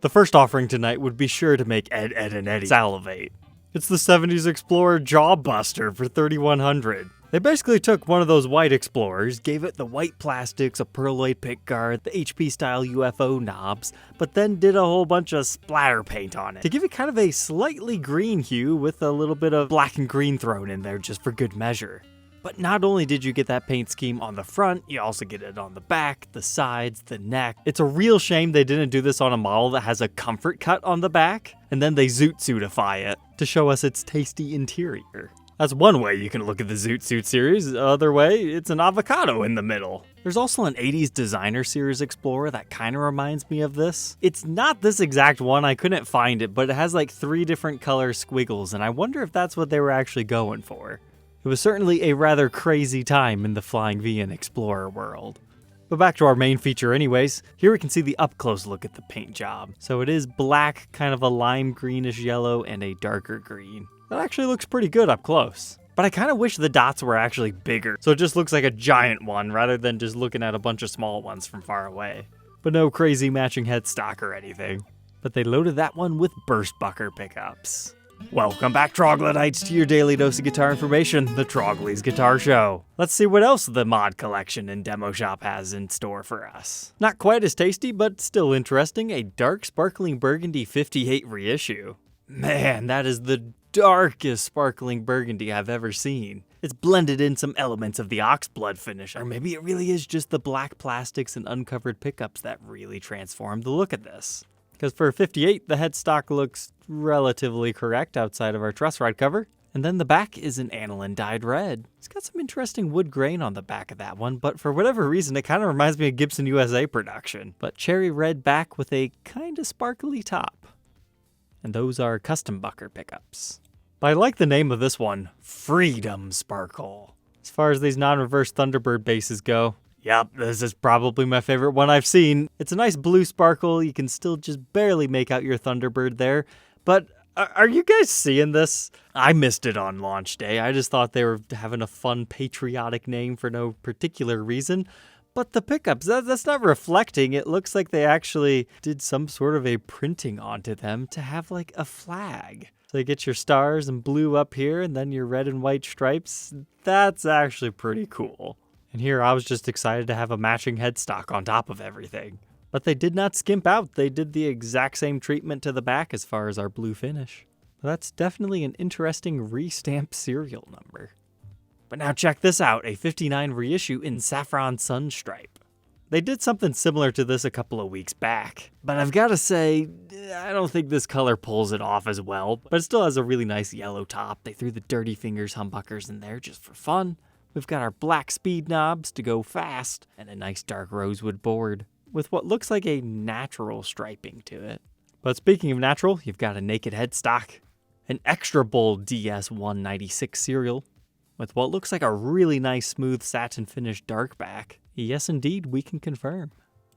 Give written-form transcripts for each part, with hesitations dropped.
The first offering tonight would be sure to make Ed, and Eddie salivate. It's the 70s Explorer Jawbuster for $3,100. They basically took one of those white Explorers, gave it the white plastics, a pearloid pickguard, the HP-style UFO knobs, but then did a whole bunch of splatter paint on it to give it kind of a slightly green hue with a little bit of black and green thrown in there just for good measure. But not only did you get that paint scheme on the front, you also get it on the back, the sides, the neck. It's a real shame they didn't do this on a model that has a comfort cut on the back, and then they Zoot Suitify it to show us its tasty interior. That's one way you can look at the Zoot Suit series. The other way, it's an avocado in the middle. There's also an 80s designer series Explorer that kind of reminds me of this. It's not this exact one, I couldn't find it, but it has like 3 different color squiggles, and I wonder if that's what they were actually going for. It was certainly a rather crazy time in the Flying V and Explorer world. But back to our main feature anyways, here we can see the up-close look at the paint job. So it is black, kind of a lime greenish yellow, and a darker green. That actually looks pretty good up close. But I kind of wish the dots were actually bigger, so it just looks like a giant one rather than just looking at a bunch of small ones from far away. But no crazy matching headstock or anything. But they loaded that one with burst bucker pickups. Welcome back, Troglodytes, to your daily dose of guitar information, the Trogly's Guitar Show. Let's see what else the mod collection and demo shop has in store for us. Not quite as tasty, but still interesting, a dark sparkling burgundy 58 reissue. Man, that is the darkest sparkling burgundy I've ever seen. It's blended in some elements of the oxblood finish, or maybe it really is just the black plastics and uncovered pickups that really transform the look of this. Because for a 58, the headstock looks relatively correct outside of our truss rod cover. And then the back is an aniline dyed red. It's got some interesting wood grain on the back of that one, but for whatever reason, it kind of reminds me of Gibson USA production. But cherry red back with a kind of sparkly top. And those are custom bucker pickups. But I like the name of this one, Freedom Sparkle. As far as these non-reverse Thunderbird bases go, yep, this is probably my favorite one I've seen. It's a nice blue sparkle. You can still just barely make out your Thunderbird there. But are you guys seeing this? I missed it on launch day. I just thought they were having a fun patriotic name for no particular reason. But the pickups, that's not reflecting. It looks like they actually did some sort of a printing onto them to have like a flag. So you get your stars and blue up here and then your red and white stripes. That's actually pretty cool. And here I was just excited to have a matching headstock on top of everything. But they did not skimp out. They did the exact same treatment to the back as far as our blue finish. That's definitely an interesting re-stamped serial number. But now check this out, a 59 reissue in Saffron Sunstripe. They did something similar to this a couple of weeks back. But I've got to say, I don't think this color pulls it off as well. But it still has a really nice yellow top. They threw the Dirty Fingers humbuckers in there just for fun. We've got our black speed knobs to go fast, and a nice dark rosewood board with what looks like a natural striping to it. But speaking of natural, you've got a naked headstock, an extra bold DS196 serial, with what looks like a really nice smooth satin finish dark back. Yes indeed, we can confirm.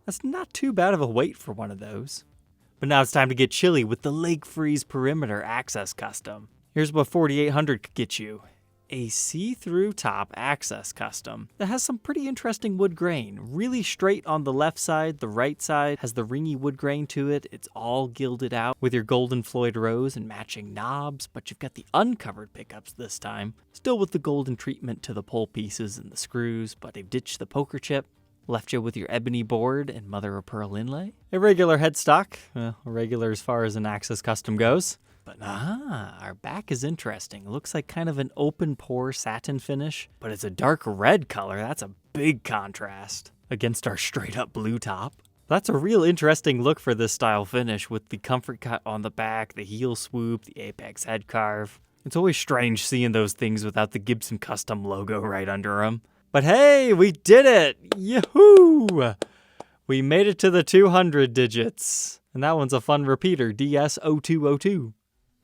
That's not too bad of a weight for one of those. But now it's time to get chilly with the Lake Freeze Perimeter Access Custom. Here's what 4800 could get you. A see-through top access custom that has some pretty interesting wood grain. Really straight on the left side, the right side has the ringy wood grain to it. It's all gilded out with your golden Floyd rose and matching knobs, but you've got the uncovered pickups this time. Still with the golden treatment to the pole pieces and the screws, but they've ditched the poker chip. Left you with your ebony board and mother of pearl inlay. A regular headstock, regular as far as an access custom goes. But our back is interesting. It looks like kind of an open pore satin finish, but it's a dark red color. That's a big contrast against our straight up blue top. That's a real interesting look for this style finish with the comfort cut on the back, the heel swoop, the apex head carve. It's always strange seeing those things without the Gibson custom logo right under them. But hey, we did it! Yahoo! We made it to the 200 digits. And that one's a fun repeater, DS0202.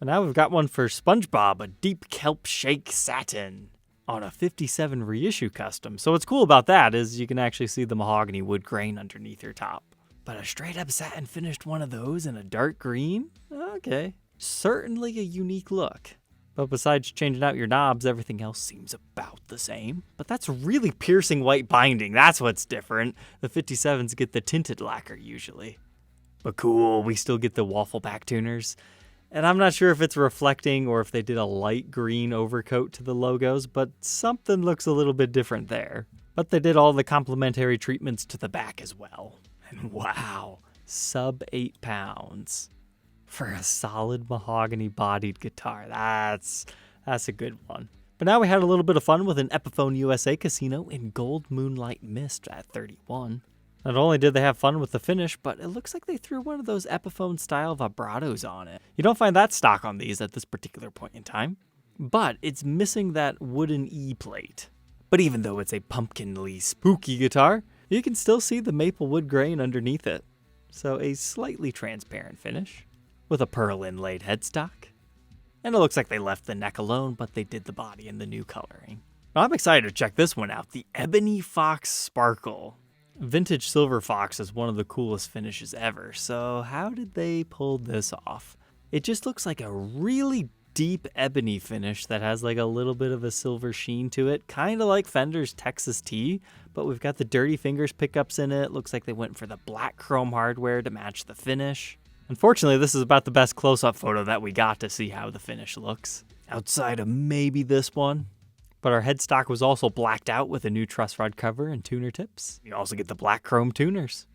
And now we've got one for SpongeBob, a deep kelp shake satin on a 57 reissue custom. So what's cool about that is you can actually see the mahogany wood grain underneath your top. But a straight up satin finished one of those in a dark green? Okay. Certainly a unique look. But besides changing out your knobs, everything else seems about the same. But that's really piercing white binding. That's what's different. The 57s get the tinted lacquer usually. But cool, we still get the waffle back tuners. And I'm not sure if it's reflecting or if they did a light green overcoat to the logos, but something looks a little bit different there. But they did all the complementary treatments to the back as well. And wow, sub 8 pounds for a solid mahogany-bodied guitar. That's a good one. But now we had a little bit of fun with an Epiphone USA Casino in Gold Moonlight Mist at 31. Not only did they have fun with the finish, but it looks like they threw one of those Epiphone-style vibratos on it. You don't find that stock on these at this particular point in time, but it's missing that wooden E-plate. But even though it's a pumpkinly spooky guitar, you can still see the maple wood grain underneath it. So a slightly transparent finish, with a pearl inlaid headstock. And it looks like they left the neck alone, but they did the body in the new coloring. I'm excited to check this one out, the Ebony Fox Sparkle. Vintage Silver Fox is one of the coolest finishes ever, so how did they pull this off? It just looks like a really deep ebony finish that has like a little bit of a silver sheen to it, kind of like Fender's Texas T, but we've got the Dirty Fingers pickups in it. Looks like they went for the black chrome hardware to match the finish. Unfortunately, this is about the best close-up photo that we got to see how the finish looks, outside of maybe this one. But our headstock was also blacked out with a new truss rod cover and tuner tips. You also get the black chrome tuners.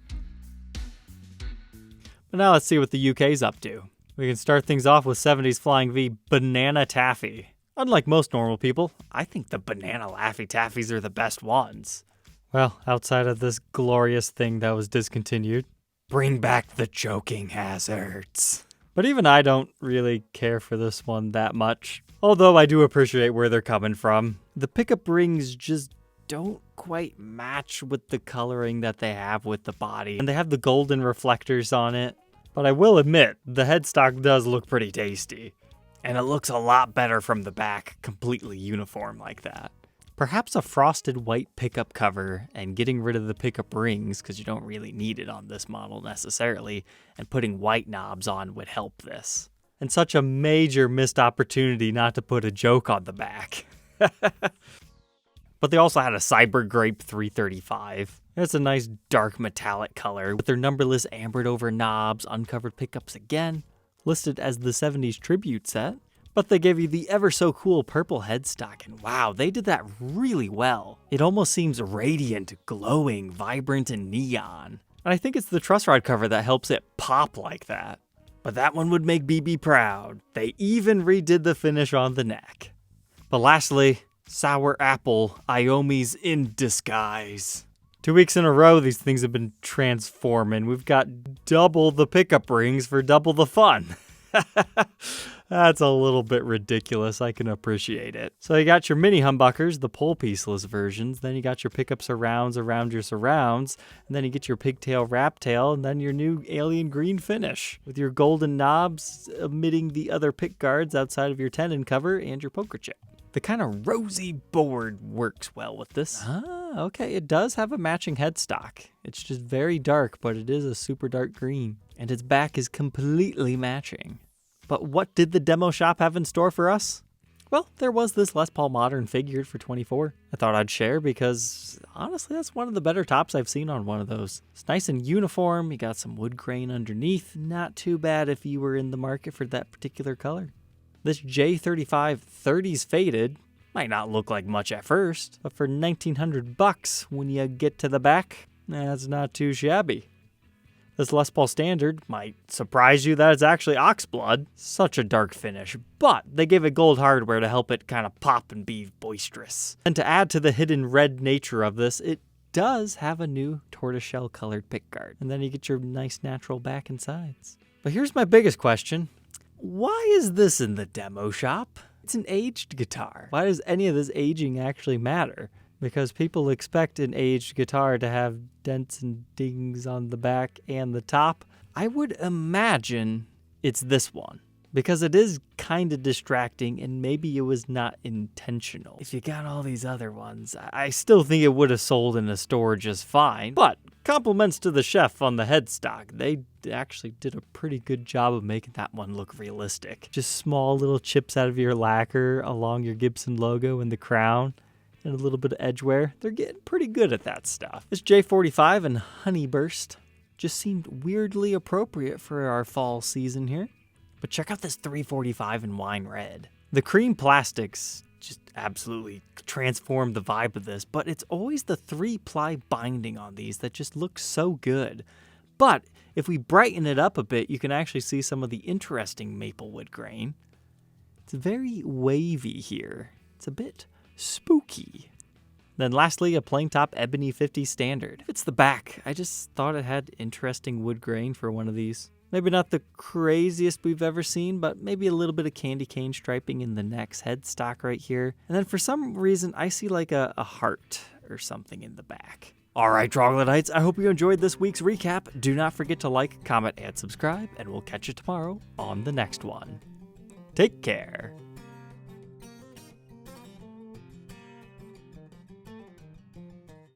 But now let's see what the UK's up to. We can start things off with 70s Flying V Banana Taffy. Unlike most normal people, I think the banana Laffy Taffies are the best ones. Well, outside of this glorious thing that was discontinued. Bring back the choking hazards. But even I don't really care for this one that much. Although I do appreciate where they're coming from. The pickup rings just don't quite match with the coloring that they have with the body. And they have the golden reflectors on it. But I will admit, the headstock does look pretty tasty. And it looks a lot better from the back, completely uniform like that. Perhaps a frosted white pickup cover and getting rid of the pickup rings, because you don't really need it on this model necessarily, and putting white knobs on would help this. And such a major missed opportunity not to put a joke on the back. But they also had a Cyber Grape 335. It's a nice dark metallic color with their numberless ambered over knobs, uncovered pickups again, listed as the 70s tribute set. But they gave you the ever so cool purple headstock, and wow, they did that really well. It almost seems radiant, glowing, vibrant, and neon. And I think it's the truss rod cover that helps it pop like that. But that one would make BB proud. They even redid the finish on the neck. But lastly, Sour Apple Iomi's in disguise. 2 weeks in a row, these things have been transforming. We've got double the pickup rings for double the fun. That's a little bit ridiculous. I can appreciate it. So you got your mini humbuckers, the pole pieceless versions. Then you got your pickup surrounds around your surrounds. And then you get your pigtail wrap tail. And then your new alien green finish with your golden knobs omitting the other pick guards outside of your tenon cover and your poker chip. The kind of rosy board works well with this. Ah, okay. It does have a matching headstock. It's just very dark, but it is a super dark green. And its back is completely matching. But what did the demo shop have in store for us? Well, there was this Les Paul Modern figured for $24. I thought I'd share because, honestly, that's one of the better tops I've seen on one of those. It's nice and uniform. You got some wood grain underneath. Not too bad if you were in the market for that particular color. This J35 30s faded might not look like much at first, but for $1,900 when you get to the back, that's not too shabby. This Les Paul Standard might surprise you that it's actually oxblood. Such a dark finish, but they gave it gold hardware to help it kind of pop and be boisterous. And to add to the hidden red nature of this, it does have a new tortoiseshell colored pickguard. And then you get your nice natural back and sides. But here's my biggest question. Why is this in the demo shop? It's an aged guitar. Why does any of this aging actually matter? Because people expect an aged guitar to have dents and dings on the back and the top. I would imagine it's this one. Because it is kind of distracting and maybe it was not intentional. If you got all these other ones, I still think it would have sold in a store just fine. But compliments to the chef on the headstock. They actually did a pretty good job of making that one look realistic. Just small little chips out of your lacquer along your Gibson logo and the crown. And a little bit of edge wear. They're getting pretty good at that stuff. This J45 and Honeyburst. just seemed weirdly appropriate for our fall season here. But check out this 345 in wine red. The cream plastics just absolutely transform the vibe of this, but it's always the 3-ply binding on these that just looks so good. But if we brighten it up a bit, you can actually see some of the interesting maple wood grain. It's very wavy here. It's a bit spooky. Then lastly, a plain top ebony 50 standard. It's the back. I just thought it had interesting wood grain for one of these. Maybe not the craziest we've ever seen, but maybe a little bit of candy cane striping in the neck's headstock right here. And then for some reason, I see like a heart or something in the back. All right, Troglodytes, I hope you enjoyed this week's recap. Do not forget to like, comment, and subscribe, and we'll catch you tomorrow on the next one. Take care.